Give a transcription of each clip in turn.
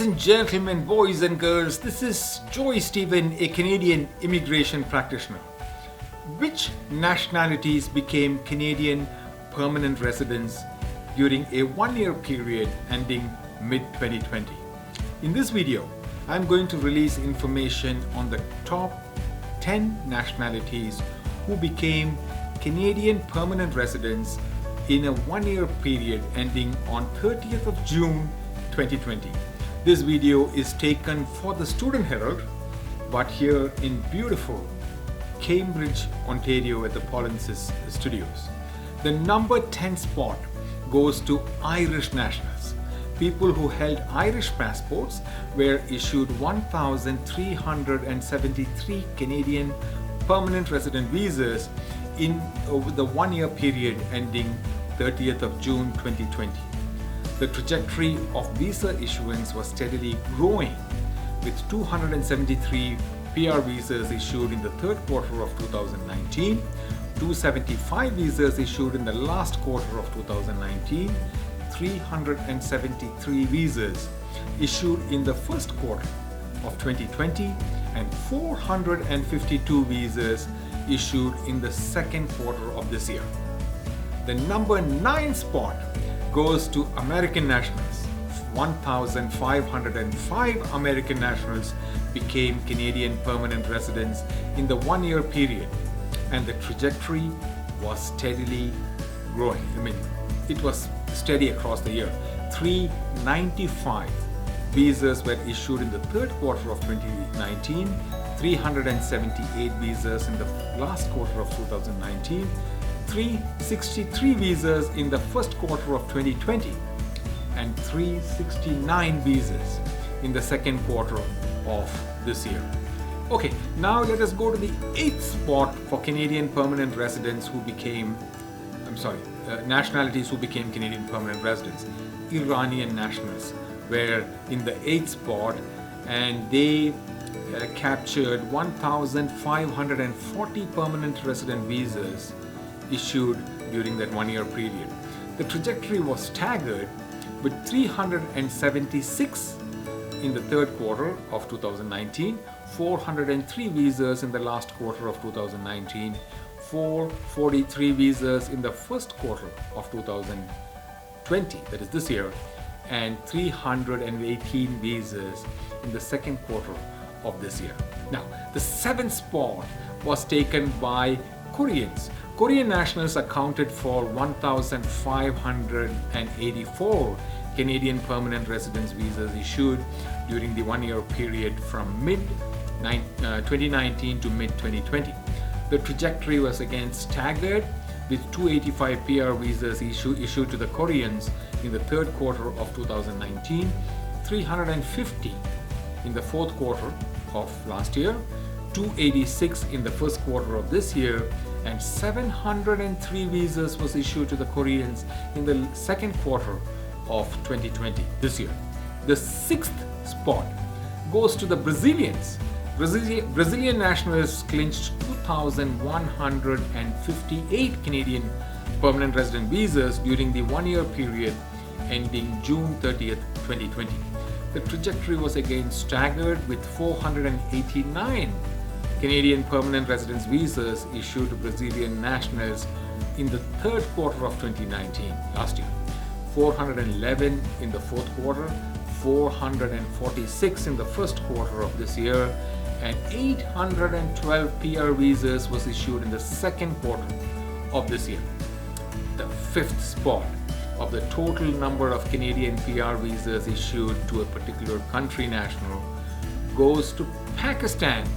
and gentlemen, boys and girls, this is Joy Stephen, a Canadian immigration practitioner. Which nationalities became Canadian permanent residents during a one-year period ending mid-2020? In this video, I'm going to release information on the top 10 nationalities who became Canadian permanent residents in a one-year period ending on 30th of June 2020. This video is taken for the Student Herald, but here in beautiful Cambridge, Ontario at the Polinsys Studios. The number 10 spot goes to Irish nationals. People who held Irish passports were issued 1,373 Canadian permanent resident visas in over the one-year period ending 30th of June 2020. The trajectory of visa issuance was steadily growing, with 273 PR visas issued in the third quarter of 2019, 275 visas issued in the last quarter of 2019, 373 visas issued in the first quarter of 2020, and 452 visas issued in the second quarter of this year. The number 9 spot goes to American nationals. 1,505 American nationals became Canadian permanent residents in the one-year period, and the trajectory was steadily growing. It was steady across the year. 395 visas were issued in the third quarter of 2019, 378 visas in the last quarter of 2019, 363 visas in the first quarter of 2020, and 369 visas in the second quarter of this year. Okay, now let us go to the 8th spot for Canadian permanent residents who became, nationalities who became Canadian permanent residents. Iranian nationals were in the 8th spot, and they captured 1,540 permanent resident visas issued during that one-year period. The trajectory was staggered, with 376 in the third quarter of 2019, 403 visas in the last quarter of 2019, 443 visas in the first quarter of 2020, that is this year, and 318 visas in the second quarter of this year. Now, the 7th spot was taken by Koreans. Korean nationals accounted for 1,584 Canadian permanent residence visas issued during the one-year period from mid-2019 to mid-2020. The trajectory was again staggered, with 285 PR visas issued to the Koreans in the third quarter of 2019, 350 in the fourth quarter of last year, 286 in the first quarter of this year, and 703 visas was issued to the Koreans in the second quarter of 2020, this year. The 6th spot goes to the Brazilians. Brazilian nationals clinched 2,158 Canadian permanent resident visas during the one-year period ending June 30th, 2020. The trajectory was again staggered, with 489 Canadian permanent residence visas issued to Brazilian nationals in the third quarter of 2019, last year, 411 in the fourth quarter, 446 in the first quarter of this year, and 812 PR visas was issued in the second quarter of this year. The 5th spot of the total number of Canadian PR visas issued to a particular country national goes to Pakistan.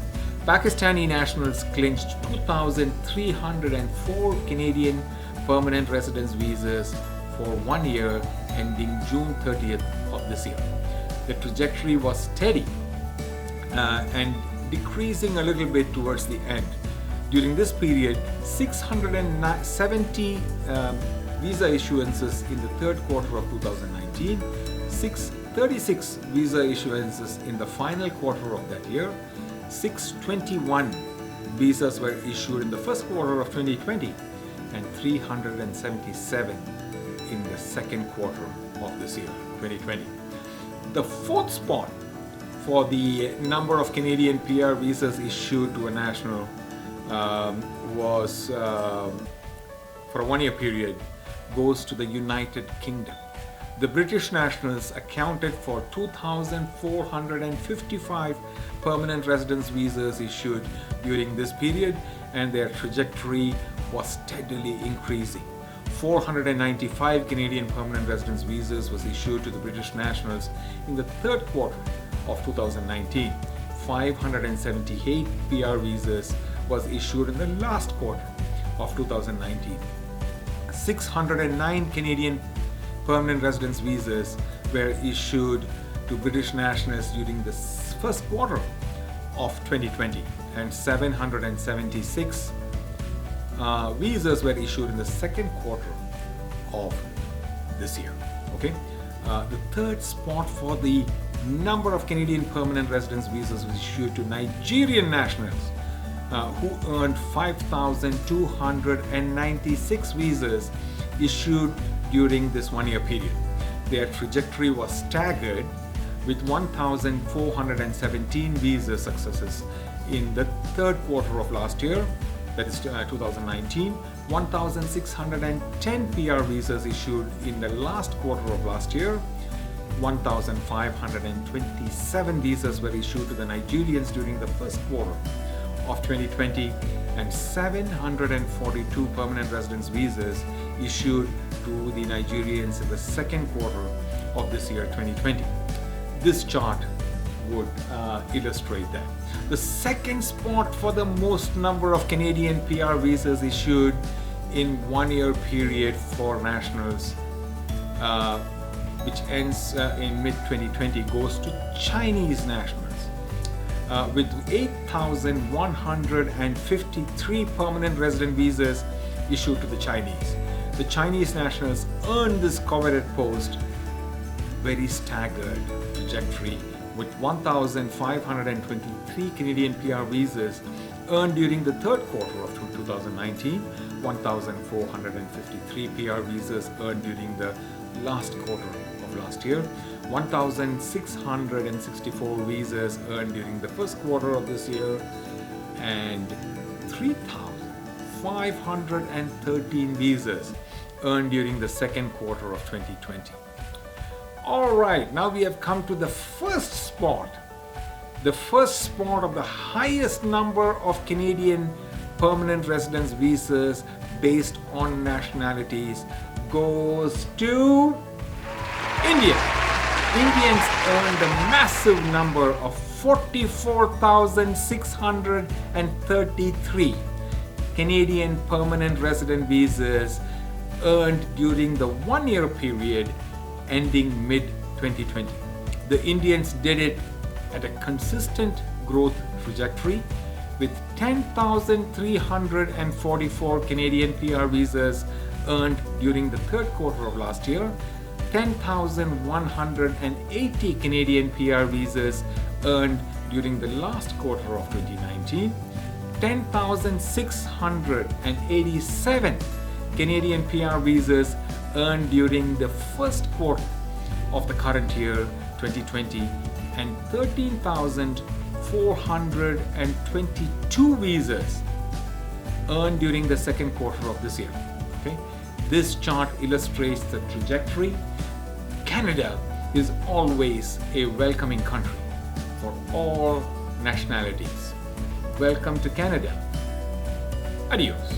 Pakistani nationals clinched 2,304 Canadian permanent residence visas for 1 year ending June 30th of this year. The trajectory was steady and decreasing a little bit towards the end. During this period, 670 visa issuances in the third quarter of 2019, 636 visa issuances in the final quarter of that year, 621 visas were issued in the first quarter of 2020, and 377 in the second quarter of this year, 2020. The fourth spot for the number of Canadian PR visas issued to a national was for a one-year period goes to the United Kingdom. The British nationals accounted for 2,455 permanent residence visas issued during this period, and their trajectory was steadily increasing. 495 Canadian permanent residence visas was issued to the British nationals in the third quarter of 2019. 578 PR visas was issued in the last quarter of 2019. 609 Canadian permanent residence visas were issued to British nationals during the first quarter of 2020, and 776 visas were issued in the second quarter of this year. Okay, the third spot for the number of Canadian permanent residence visas was issued to Nigerian nationals who earned 5,296 visas issued during this one-year period. Their trajectory was staggered with 1,417 visa successes in the third quarter of last year, that is 2019, 1,610 PR visas issued in the last quarter of last year, 1,527 visas were issued to the Nigerians during the first quarter of 2020, and 742 permanent residence visas issued to the Nigerians in the second quarter of this year, 2020. This chart would illustrate that. The second spot for the most number of Canadian PR visas issued in one-year period for nationals, which ends in mid-2020, goes to Chinese nationals. With 8,153 permanent resident visas issued to the Chinese. The Chinese nationals earned this coveted post very staggered trajectory, with 1,523 Canadian PR visas earned during the third quarter of 2019, 1,453 PR visas earned during the last quarter of last year, 1,664 visas earned during the first quarter of this year, and 3,513 visas earned during the second quarter of 2020. All right, now we have come to the first spot. The first spot of the highest number of Canadian permanent residence visas based on nationalities goes to India. Indians earned a massive number of 44,633 Canadian permanent resident visas earned during the one-year period ending mid-2020. The Indians did it at a consistent growth trajectory, with 10,344 Canadian PR visas earned during the third quarter of last year, 10,180 Canadian PR visas earned during the last quarter of 2019, 10,687 Canadian PR visas earned during the first quarter of the current year, 2020, and 13,422 visas earned during the second quarter of this year. Okay, this chart illustrates the trajectory. Canada is always a welcoming country for all nationalities. Welcome to Canada. Adios.